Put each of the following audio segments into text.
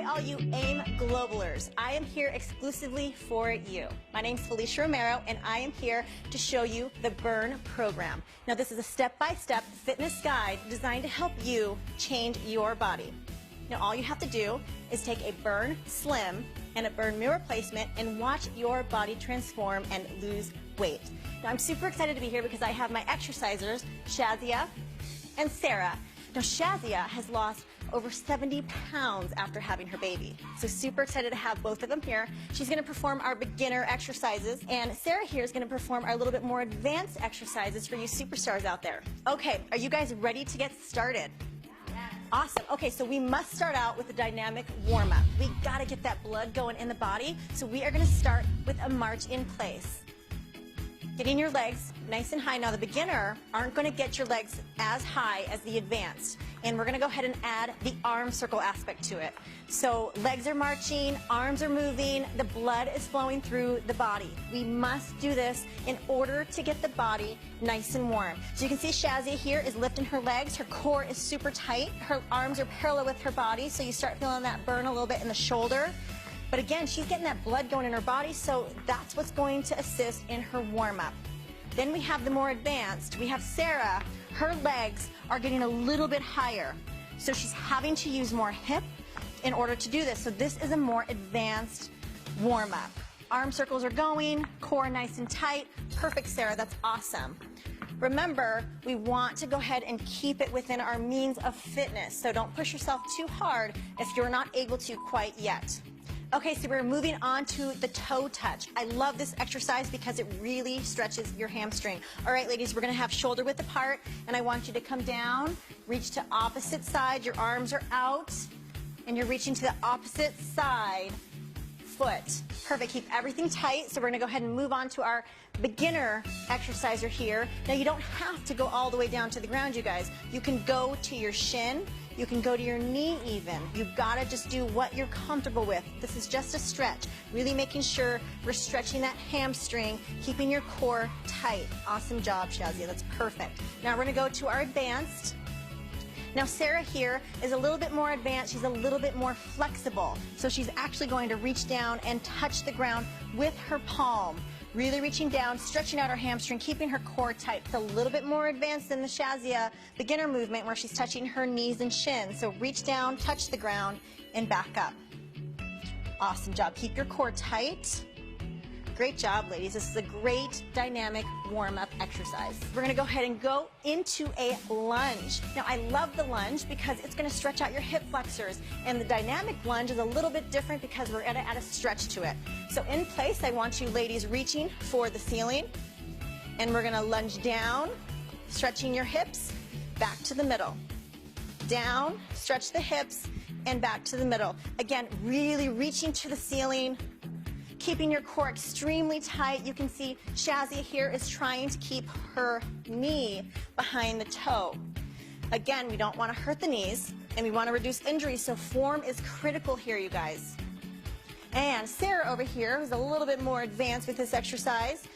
all you AIM Globalers. I am here exclusively for you. My name is Felicia Romero, and I am here to show you the Burn program. Now, this is a step-by-step fitness guide designed to help you change your body. Now, all you have to do is take a Burn Slim and a Burn Meal Replacement and watch your body transform and lose weight. Now, I'm super excited to be here because I have my exercisers, Shazia and Sarah. Now, Shazia has lost over 70 pounds after having her baby. So super excited to have both of them here. She's going to perform our beginner exercises, and Sarah here is going to perform our little bit more advanced exercises for you superstars out there. Okay, are you guys ready to get started? Yes. Awesome. Okay, so we must start out with a dynamic warm-up. We got to get that blood going in the body, so we are going to start with a march in place. Getting your legs nice and high. Now, the beginner aren't going to get your legs as high as the advanced. And we're going to go ahead and add the arm circle aspect to it. So legs are marching, arms are moving, the blood is flowing through the body. We must do this in order to get the body nice and warm. So you can see Shazia here is lifting her legs. Her core is super tight. Her arms are parallel with her body, so you start feeling that burn a little bit in the shoulder. But again, she's getting that blood going in her body, so that's what's going to assist in her warm-up. Then we have the more advanced. We have Sarah. Her legs are getting a little bit higher, so she's having to use more hip in order to do this. So this is a more advanced warm-up. Arm circles are going, core nice and tight. Perfect, Sarah. That's awesome. Remember, we want to go ahead and keep it within our means of fitness, so don't push yourself too hard if you're not able to quite yet. Okay, so we're moving on to the toe touch. I love this exercise because it really stretches your hamstring. All right, ladies, we're going to have shoulder width apart, and I want you to come down, reach to opposite side. Your arms are out, and you're reaching to the opposite side foot. Perfect. Keep everything tight. So we're going to go ahead and move on to our beginner exerciser here. Now, you don't have to go all the way down to the ground, you guys. You can go to your shin. You can go to your knee even. You've got to just do what you're comfortable with. This is just a stretch. Really making sure we're stretching that hamstring, keeping your core tight. Awesome job, Shazia. That's perfect. Now we're going to go to our advanced. Now Sarah here is a little bit more advanced. She's a little bit more flexible. So she's actually going to reach down and touch the ground with her palm. Really reaching down, stretching out her hamstring, keeping her core tight. It's a little bit more advanced than the Shazia beginner movement where she's touching her knees and shins. So reach down, touch the ground, and back up. Awesome job. Keep your core tight. Great job, ladies. This is a great dynamic warm-up exercise. We're going to go ahead and go into a lunge. Now, I love the lunge because it's going to stretch out your hip flexors, and the dynamic lunge is a little bit different because we're going to add a stretch to it. So in place, I want you ladies reaching for the ceiling, and we're going to lunge down, stretching your hips, back to the middle. Down, stretch the hips, and back to the middle. Again, really reaching to the ceiling, keeping your core extremely tight. You can see Shazia here is trying to keep her knee behind the toe. Again, we don't want to hurt the knees, and we want to reduce injuries, so form is critical here, you guys. And Sarah over here is a little bit more advanced with this exercise.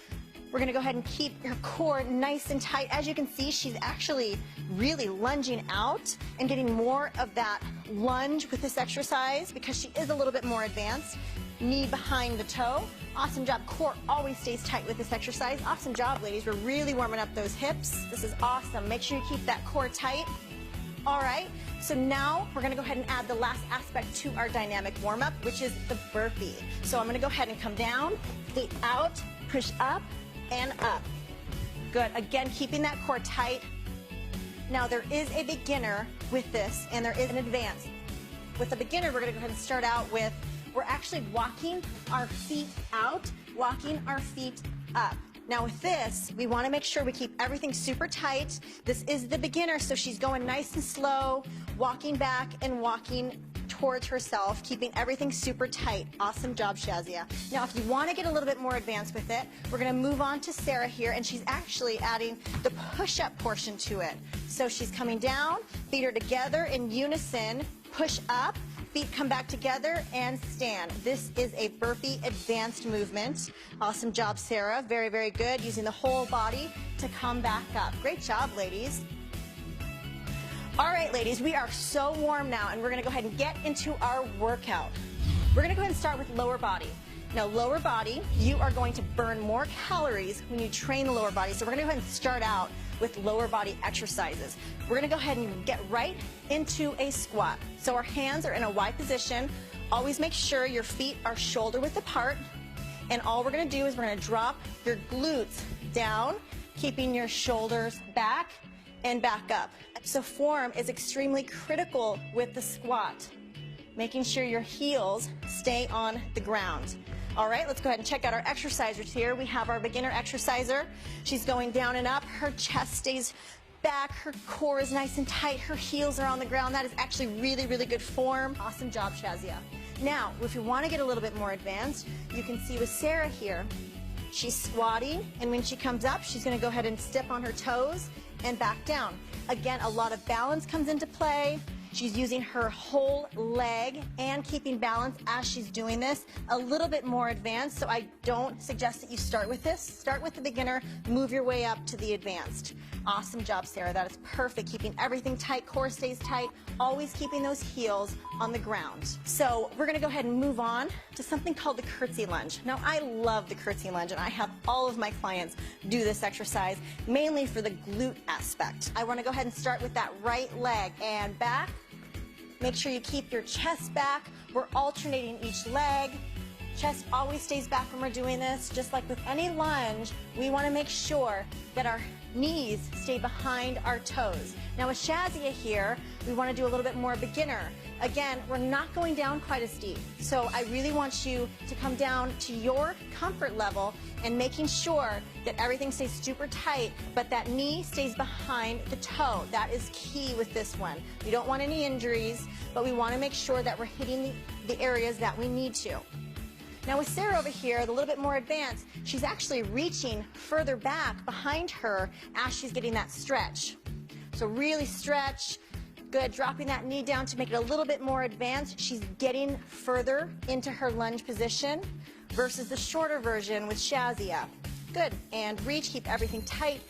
We're going to go ahead and keep her core nice and tight. As you can see, she's actually really lunging out and getting more of that lunge with this exercise because she is a little bit more advanced. Knee behind the toe. Awesome job. Core always stays tight with this exercise. Awesome job, ladies. We're really warming up those hips. This is awesome. Make sure you keep that core tight. All right, so now we're going to go ahead and add the last aspect to our dynamic warm-up, which is the burpee. So I'm going to go ahead and come down, feet out, push up, and up. Good. Again, keeping that core tight. Now, there is a beginner with this, and there is an advanced. With the beginner, we're going to go ahead and start out with we're actually walking our feet out, walking our feet up. Now with this, we want to make sure we keep everything super tight. This is the beginner, so she's going nice and slow, walking back and walking towards herself, keeping everything super tight. Awesome job, Shazia. Now, if you want to get a little bit more advanced with it, we're going to move on to Sarah here, and she's actually adding the push-up portion to it. So she's coming down, feet are together in unison, push up, feet come back together and stand. This is a burpee advanced movement. Awesome job, Sarah. Very, very good. Using the whole body to come back up. Great job, ladies. All right, ladies, we are so warm now, and we're going to go ahead and get into our workout. We're going to go ahead and start with lower body. Now, lower body, you are going to burn more calories when you train the lower body. So we're going to go ahead and start out with lower body exercises. We're going to go ahead and get right into a squat. So our hands are in a Y position. Always make sure your feet are shoulder width apart. And all we're going to do is we're going to drop your glutes down, keeping your shoulders back and back up. So form is extremely critical with the squat, making sure your heels stay on the ground. All right, let's go ahead and check out our exercisers here. We have our beginner exerciser. She's going down and up. Her chest stays back. Her core is nice and tight. Her heels are on the ground. That is actually really, really good form. Awesome job, Shazia. Now, if you want to get a little bit more advanced, you can see with Sarah here, she's squatting, and when she comes up, she's going to go ahead and step on her toes and back down. Again, a lot of balance comes into play. She's using her whole leg and keeping balance as she's doing this. A little bit more advanced, so I don't suggest that you start with this. Start with the beginner, move your way up to the advanced. Awesome job, Sarah. That is perfect. Keeping everything tight, core stays tight, always keeping those heels on the ground. So we're going to go ahead and move on to something called the curtsy lunge. Now, I love the curtsy lunge, and I have all of my clients do this exercise, mainly for the glute aspect. I want to go ahead and start with that right leg and back. Make sure you keep your chest back. We're alternating each leg. Chest always stays back when we're doing this. Just like with any lunge, we want to make sure that our knees stay behind our toes. Now with Shazia here, we want to do a little bit more beginner. Again, we're not going down quite as deep. So I really want you to come down to your comfort level and making sure that everything stays super tight, but that knee stays behind the toe. That is key with this one. We don't want any injuries, but we want to make sure that we're hitting the areas that we need to. Now with Sarah over here, a little bit more advanced, she's actually reaching further back behind her as she's getting that stretch. So really stretch. Good, dropping that knee down to make it a little bit more advanced. She's getting further into her lunge position versus the shorter version with Shazia. Good, and reach, keep everything tight.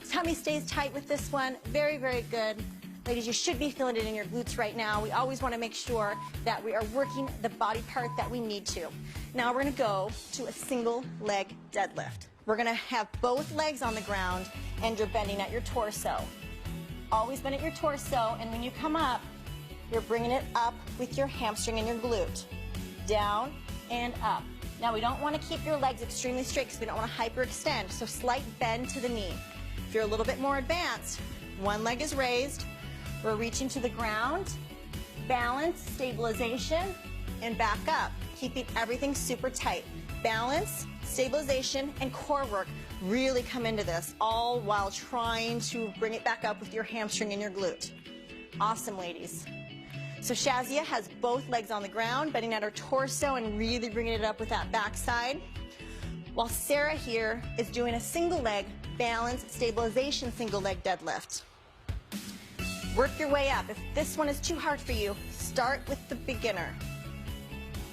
Tummy stays tight with this one. Very, very good. Ladies, you should be feeling it in your glutes right now. We always want to make sure that we are working the body part that we need to. Now we're going to go to a single leg deadlift. We're going to have both legs on the ground and you're bending at your torso. Always bend at your torso, and when you come up, you're bringing it up with your hamstring and your glute. Down and up. Now we don't want to keep your legs extremely straight because we don't want to hyperextend, so slight bend to the knee. If you're a little bit more advanced, one leg is raised, we're reaching to the ground, balance, stabilization, and back up, keeping everything super tight. Balance, stabilization, and core work really come into this, all while trying to bring it back up with your hamstring and your glute. Awesome, ladies. So Shazia has both legs on the ground, bending at her torso and really bringing it up with that backside, while Sarah here is doing a single leg balance stabilization single leg deadlift. Work your way up. If this one is too hard for you, start with the beginner.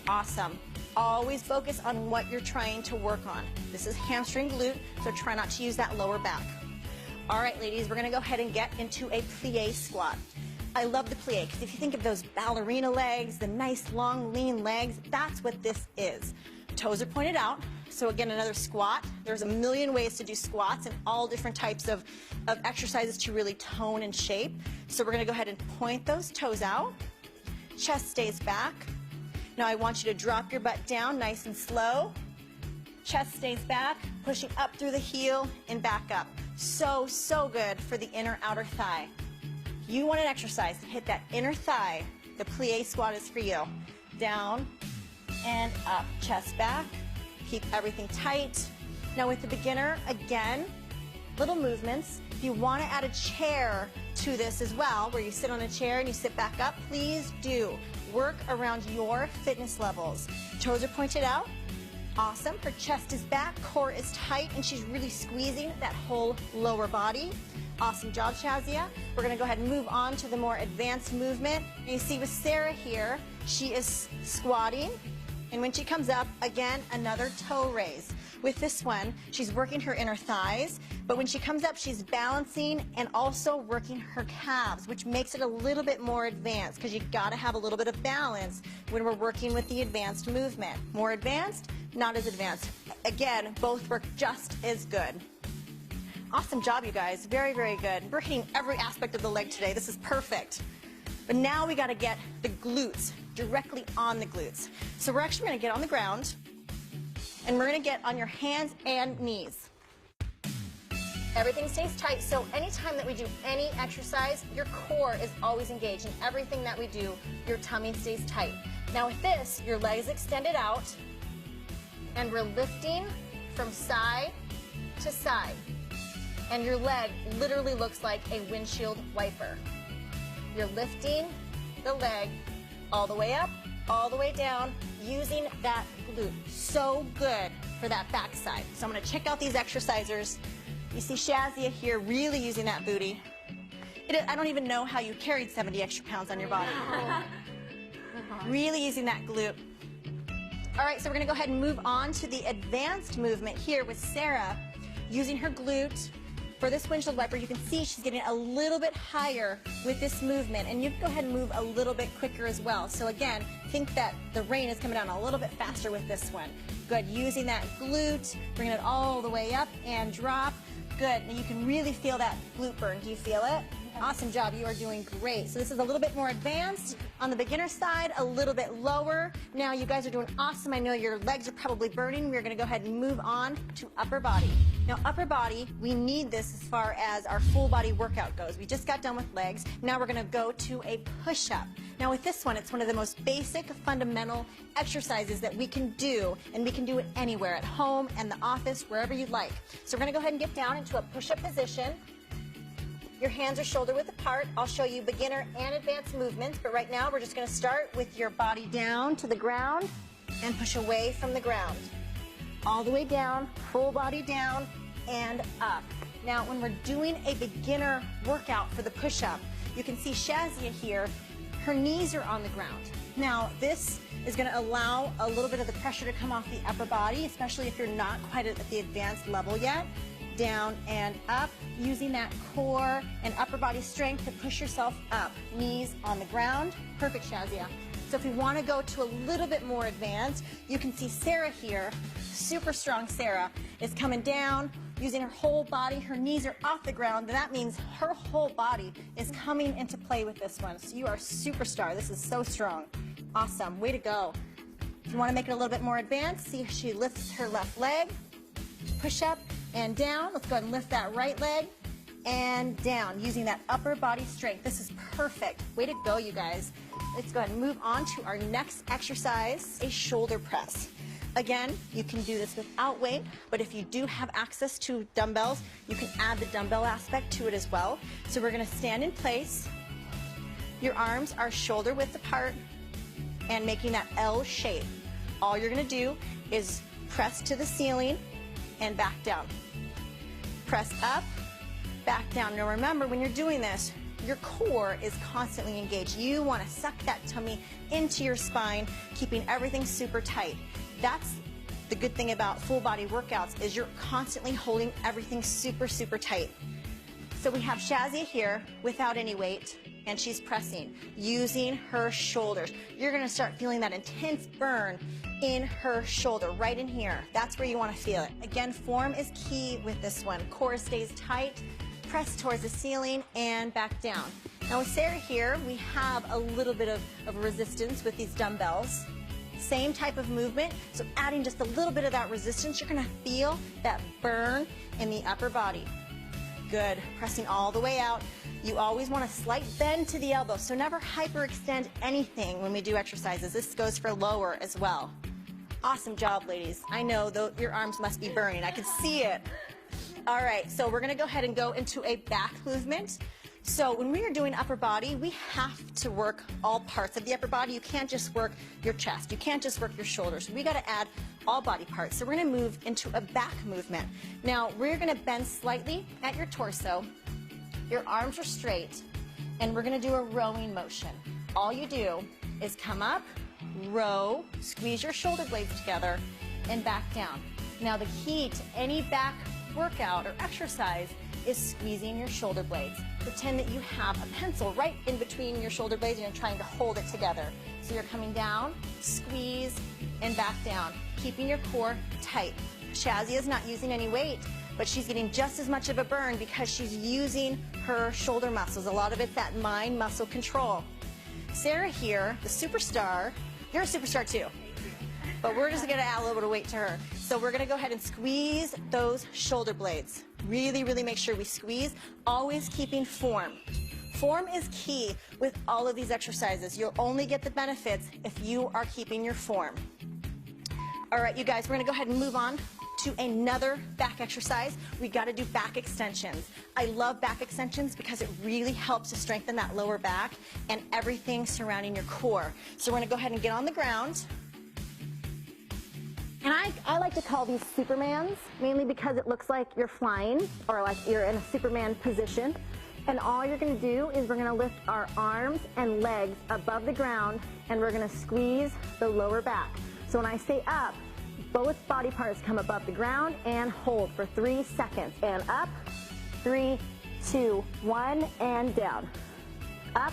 Awesome. Always focus on what you're trying to work on. This is hamstring glute, so try not to use that lower back. All right, ladies, we're going to go ahead and get into a plie squat. I love the plie because if you think of those ballerina legs, the nice long lean legs, that's what this is. Toes are pointed out. So again, another squat. There's a million ways to do squats and all different types of exercises to really tone and shape. So we're going to go ahead and point those toes out. Chest stays back. Now I want you to drop your butt down nice and slow. Chest stays back, pushing up through the heel and back up. So, so good for the inner outer thigh. If you want an exercise to hit that inner thigh, the plie squat is for you. Down and up, chest back. Keep everything tight. Now with the beginner, again, little movements. If you want to add a chair to this as well, where you sit on a chair and you sit back up, please do. Work around your fitness levels. Toes are pointed out. Awesome. Her chest is back, core is tight, and she's really squeezing that whole lower body. Awesome job, Shazia. We're going to go ahead and move on to the more advanced movement. You see with Sarah here, she is squatting. And when she comes up, again, another toe raise. With this one, she's working her inner thighs, but when she comes up, she's balancing and also working her calves, which makes it a little bit more advanced because you've got to have a little bit of balance when we're working with the advanced movement. More advanced, not as advanced. Again, both work just as good. Awesome job, you guys. Very, very good. We're hitting every aspect of the leg today. This is perfect. But now we got to get the glutes directly on the glutes. So we're actually going to get on the ground, and we're going to get on your hands and knees. Everything stays tight, so anytime that we do any exercise, your core is always engaged. In everything that we do, your tummy stays tight. Now with this, your legs extended out, and we're lifting from side to side. And your leg literally looks like a windshield wiper. You're lifting the leg all the way up, all the way down, using that glute. So good for that backside. So I'm going to check out these exercisers. You see Shazia here really using that booty. I don't even know how you carried 70 extra pounds on your body. Really using that glute. All right, so we're going to go ahead and move on to the advanced movement here with Sarah using her glute. For this windshield wiper, you can see she's getting a little bit higher with this movement, and you can go ahead and move a little bit quicker as well. So again, think that the rain is coming down a little bit faster with this one. Good, using that glute, bringing it all the way up and drop. Good, and you can really feel that glute burn. Do you feel it? Awesome job, you are doing great. So this is a little bit more advanced on the beginner side, a little bit lower. Now you guys are doing awesome. I know your legs are probably burning. We're gonna go ahead and move on to upper body. Now upper body, we need this as far as our full body workout goes. We just got done with legs. Now we're gonna go to a push-up. Now with this one, it's one of the most basic fundamental exercises that we can do, and we can do it anywhere, at home and the office, wherever you'd like. So we're gonna go ahead and get down into a push-up position. Your hands are shoulder width apart. I'll show you beginner and advanced movements, but right now we're just going to start with your body down to the ground and push away from the ground. All the way down, full body down and up. Now when we're doing a beginner workout for the push-up, you can see Shazia here, her knees are on the ground. Now this is going to allow a little bit of the pressure to come off the upper body, especially if you're not quite at the advanced level yet. Down and up, using that core and upper body strength to push yourself up. Knees on the ground. Perfect, Shazia. So if you want to go to a little bit more advanced, you can see Sarah here, super strong Sarah, is coming down, using her whole body. Her knees are off the ground, and that means her whole body is coming into play with this one. So you are a superstar. This is so strong. Awesome. Way to go. If you want to make it a little bit more advanced, see she lifts her left leg, push up, and down. Let's go ahead and lift that right leg and down using that upper body strength. This is perfect. Way to go, you guys. Let's go ahead and move on to our next exercise, a shoulder press. Again, you can do this without weight, but if you do have access to dumbbells, you can add the dumbbell aspect to it as well. So we're going to stand in place. Your arms are shoulder width apart and making that L shape. All you're going to do is press to the ceiling and back down. Press up, back down. Now remember, when you're doing this, your core is constantly engaged. You want to suck that tummy into your spine, keeping everything super tight. That's the good thing about full body workouts, is you're constantly holding everything super, super tight. So we have Shazia here without any weight, and she's pressing, using her shoulders. You're going to start feeling that intense burn in her shoulder, right in here. That's where you want to feel it. Again, form is key with this one. Core stays tight, press towards the ceiling, and back down. Now with Sarah here, we have a little bit of resistance with these dumbbells. Same type of movement, so adding just a little bit of that resistance, you're going to feel that burn in the upper body. Good. Pressing all the way out. You always want a slight bend to the elbow, so never hyperextend anything when we do exercises. This goes for lower as well. Awesome job, ladies. I know your arms must be burning. I can see it. All right, so we're going to go ahead and go into a back movement. So when we are doing upper body, we have to work all parts of the upper body. You can't just work your chest. You can't just work your shoulders. We got to add all body parts. So we're going to move into a back movement. Now, we're going to bend slightly at your torso. Your arms are straight, and we're going to do a rowing motion. All you do is come up, row, squeeze your shoulder blades together, and back down. Now the key to any back workout or exercise is squeezing your shoulder blades. Pretend that you have a pencil right in between your shoulder blades and you're trying to hold it together. So you're coming down, squeeze, and back down, keeping your core tight. Shazia is not using any weight, but she's getting just as much of a burn because she's using her shoulder muscles. A lot of it's that mind muscle control. Sarah here, the superstar, you're a superstar too, but we're just going to add a little bit of weight to her. So we're going to go ahead and squeeze those shoulder blades. Really, really make sure we squeeze, always keeping form. Form is key with all of these exercises. You'll only get the benefits if you are keeping your form. All right, you guys, we're going to go ahead and move on to another back exercise. We got to do back extensions. I love back extensions because it really helps to strengthen that lower back and everything surrounding your core. So we're going to go ahead and get on the ground. And I like to call these Supermans, mainly because it looks like you're flying or like you're in a Superman position. And all you're going to do is we're going to lift our arms and legs above the ground and we're going to squeeze the lower back. So when I say up, both body parts come above the ground and hold for 3 seconds. And up, 3, 2, 1, and down. Up,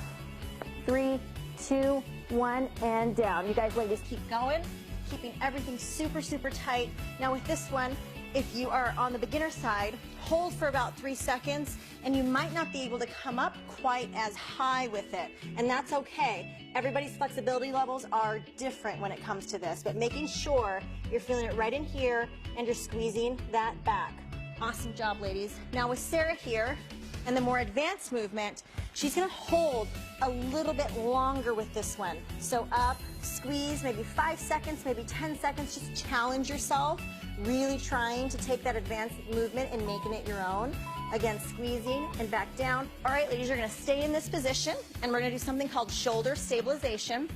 3, 2, 1, and down. You guys ladies keep going, keeping everything super, super tight. Now with this one, if you are on the beginner side, hold for about 3 seconds and you might not be able to come up quite as high with it. And that's okay. Everybody's flexibility levels are different when it comes to this, but making sure you're feeling it right in here and you're squeezing that back. Awesome job, ladies. Now with Sarah here and the more advanced movement, she's going to hold a little bit longer with this one. So up, squeeze, maybe 5 seconds, maybe 10 seconds. Just challenge yourself, really trying to take that advanced movement and making it your own. Again, squeezing and back down. All right, ladies, you're going to stay in this position, and we're going to do something called shoulder stabilization.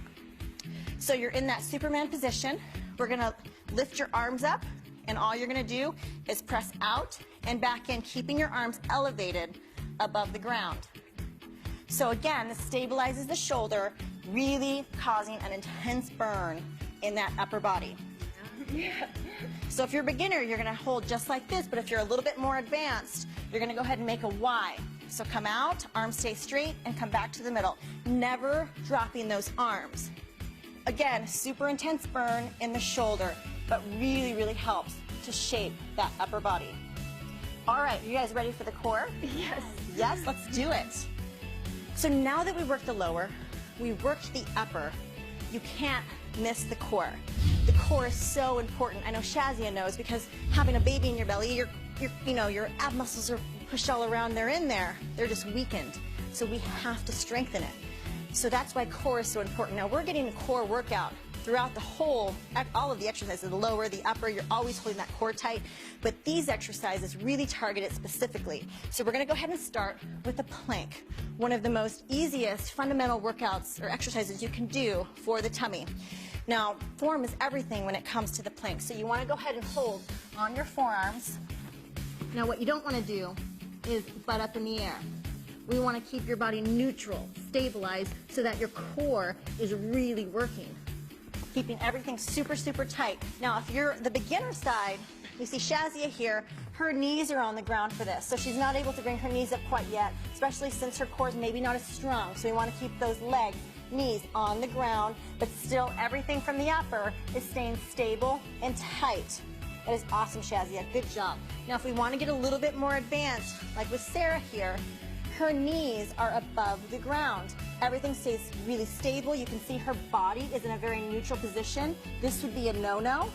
So you're in that Superman position. We're going to lift your arms up, and all you're going to do is press out and back in, keeping your arms elevated above the ground. So again, this stabilizes the shoulder, really causing an intense burn in that upper body. Yeah. So if you're a beginner, you're going to hold just like this, but if you're a little bit more advanced, you're going to go ahead and make a Y. So come out, arms stay straight, and come back to the middle. Never dropping those arms. Again, super intense burn in the shoulder, but really, really helps to shape that upper body. All right, you guys ready for the core? Yes. Yes, let's do it. So now that we worked the lower, we worked the upper, you can't miss the core. The core is so important. I know Shazia knows because having a baby in your belly, your ab muscles are pushed all around. They're in there. They're just weakened. So we have to strengthen it. So that's why core is so important. Now we're getting a core workout throughout the whole, all of the exercises, the lower, the upper, you're always holding that core tight. But these exercises really target it specifically. So we're going to go ahead and start with the plank, one of the most easiest fundamental workouts or exercises you can do for the tummy. Now, form is everything when it comes to the plank. So you want to go ahead and hold on your forearms. Now what you don't want to do is butt up in the air. We want to keep your body neutral, stabilized, so that your core is really working. Keeping everything super, super tight. Now, if you're the beginner side, you see Shazia here, her knees are on the ground for this, so she's not able to bring her knees up quite yet, especially since her core is maybe not as strong. So we want to keep those legs, knees on the ground, but still everything from the upper is staying stable and tight. That is awesome, Shazia. Good job. Now, if we want to get a little bit more advanced, like with Sarah here, her knees are above the ground. Everything stays really stable. You can see her body is in a very neutral position. This would be a no-no,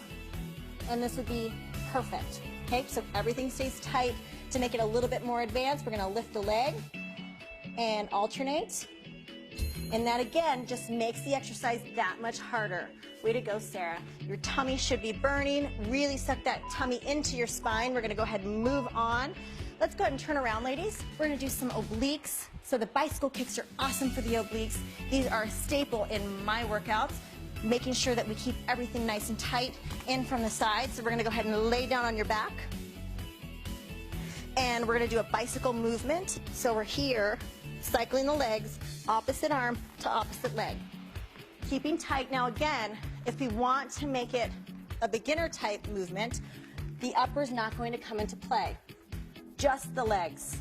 and this would be perfect. Okay, so everything stays tight. To make it a little bit more advanced, we're going to lift the leg and alternate. And that, again, just makes the exercise that much harder. Way to go, Sarah. Your tummy should be burning. Really suck that tummy into your spine. We're going to go ahead and move on. Let's go ahead and turn around, ladies. We're going to do some obliques. So the bicycle kicks are awesome for the obliques. These are a staple in my workouts, making sure that we keep everything nice and tight in from the side. So we're going to go ahead and lay down on your back. And we're going to do a bicycle movement. So we're here, cycling the legs, opposite arm to opposite leg. Keeping tight. Now again, if we want to make it a beginner type movement, The upper's not going to come into play, just the legs.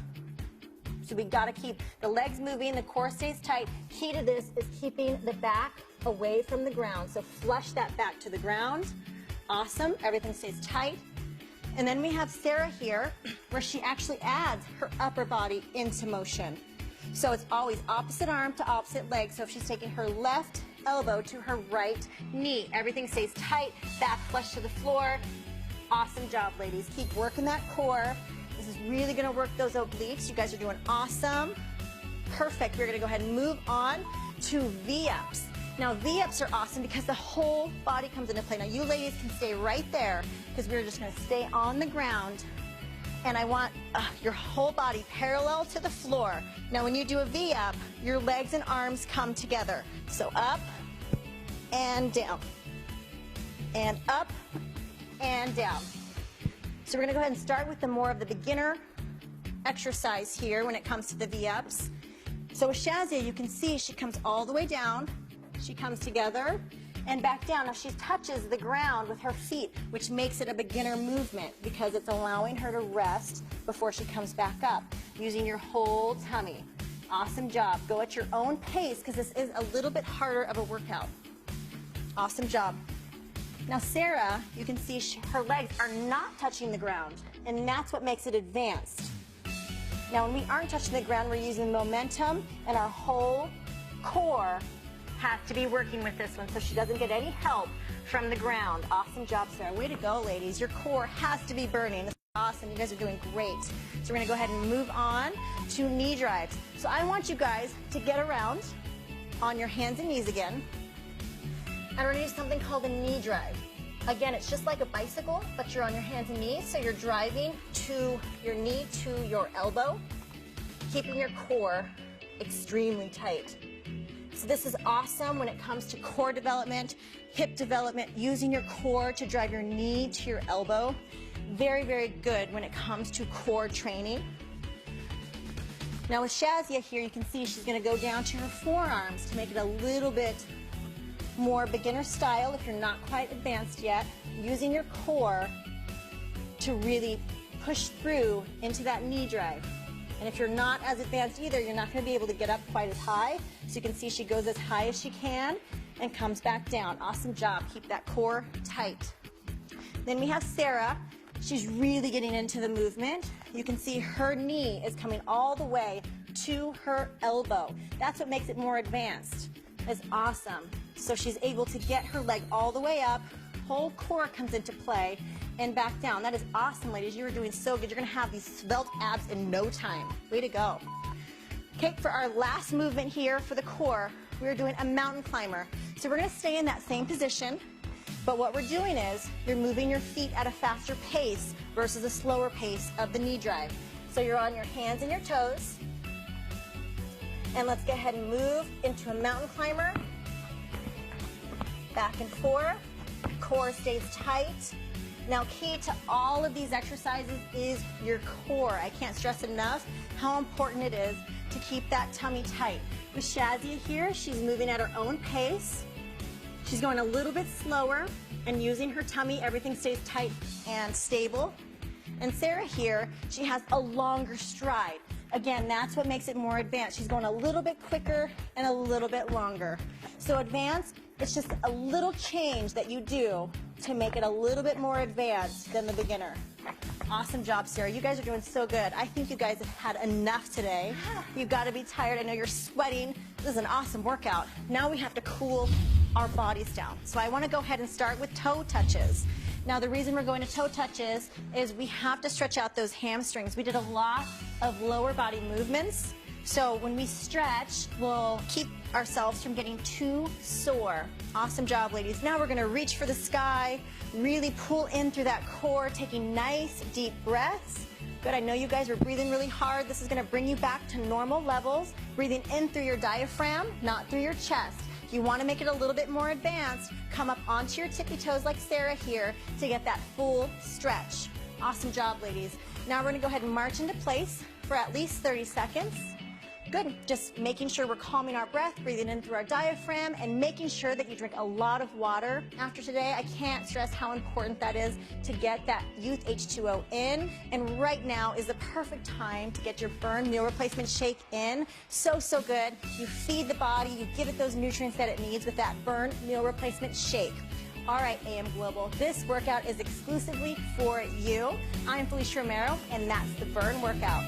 So we got to keep the legs moving, the core stays tight. Key to this is keeping the back away from the ground. So flush that back to the ground. Awesome, everything stays tight. And then we have Sarah here, where she actually adds her upper body into motion. So it's always opposite arm to opposite leg. So if she's taking her left elbow to her right knee, everything stays tight, back flush to the floor. Awesome job, ladies. Keep working that core. This is really gonna work those obliques. You guys are doing awesome. Perfect. We're gonna go ahead and move on to V-ups. Now, V-ups are awesome because the whole body comes into play. Now, you ladies can stay right there because we're just gonna stay on the ground. And I want your whole body parallel to the floor. Now, when you do a V-up, your legs and arms come together. So up and down, and up and down. So we're gonna go ahead and start with the more of the beginner exercise here when it comes to the V-ups. So with Shazia, you can see she comes all the way down, she comes together, and back down. Now she touches the ground with her feet, which makes it a beginner movement because it's allowing her to rest before she comes back up, using your whole tummy. Awesome job. Go at your own pace because this is a little bit harder of a workout. Awesome job. Now Sarah, you can see her legs are not touching the ground, and that's what makes it advanced. Now when we aren't touching the ground, we're using momentum, and our whole core has to be working with this one so she doesn't get any help from the ground. Awesome job, Sarah. Way to go, ladies. Your core has to be burning. This is awesome. You guys are doing great. So we're going to go ahead and move on to knee drives. So I want you guys to get around on your hands and knees again. And we're going to do something called a knee drive. Again, it's just like a bicycle, but you're on your hands and knees. So you're driving to your knee to your elbow, keeping your core extremely tight. So this is awesome when it comes to core development, hip development, using your core to drive your knee to your elbow. Very, very good when it comes to core training. Now with Shazia here, you can see she's going to go down to her forearms to make it a little bit more beginner style if you're not quite advanced yet, using your core to really push through into that knee drive. And if you're not as advanced either, you're not going to be able to get up quite as high. So you can see she goes as high as she can and comes back down. Awesome job. Keep that core tight. Then we have Sarah. She's really getting into the movement. You can see her knee is coming all the way to her elbow. That's what makes it more advanced. It's awesome. So she's able to get her leg all the way up, whole core comes into play, and back down. That is awesome, ladies. You are doing so good. You're going to have these svelte abs in no time. Way to go. Okay, for our last movement here for the core, we're doing a mountain climber. So we're going to stay in that same position, but what we're doing is you're moving your feet at a faster pace versus a slower pace of the knee drive. So you're on your hands and your toes. And let's go ahead and move into a mountain climber. Back and forth. Core stays tight. Now, key to all of these exercises is your core. I can't stress enough how important it is to keep that tummy tight. With Shazia here, she's moving at her own pace. She's going a little bit slower and using her tummy, everything stays tight and stable. And Sarah here, she has a longer stride. Again, that's what makes it more advanced. She's going a little bit quicker and a little bit longer. So advanced, it's just a little change that you do to make it a little bit more advanced than the beginner. Awesome job, Sarah. You guys are doing so good. I think you guys have had enough today. You've got to be tired. I know you're sweating. This is an awesome workout. Now we have to cool our bodies down. So I want to go ahead and start with toe touches. Now the reason we're going to toe touches is we have to stretch out those hamstrings. We did a lot of lower body movements. So when we stretch, we'll keep ourselves from getting too sore. Awesome job, ladies. Now we're going to reach for the sky, really pull in through that core, taking nice deep breaths. Good, I know you guys are breathing really hard. This is going to bring you back to normal levels. Breathing in through your diaphragm, not through your chest. If you want to make it a little bit more advanced, come up onto your tippy toes like Sarah here to get that full stretch. Awesome job, ladies. Now we're going to go ahead and march into place for at least 30 seconds. Good. Just making sure we're calming our breath, breathing in through our diaphragm, and making sure that you drink a lot of water after today. I can't stress how important that is to get that youth H2O in. And right now is the perfect time to get your Burn Meal Replacement Shake in. So, so good. You feed the body, you give it those nutrients that it needs with that Burn Meal Replacement Shake. All right, AM Global, this workout is exclusively for you. I'm Felicia Romero, and that's the Burn Workout.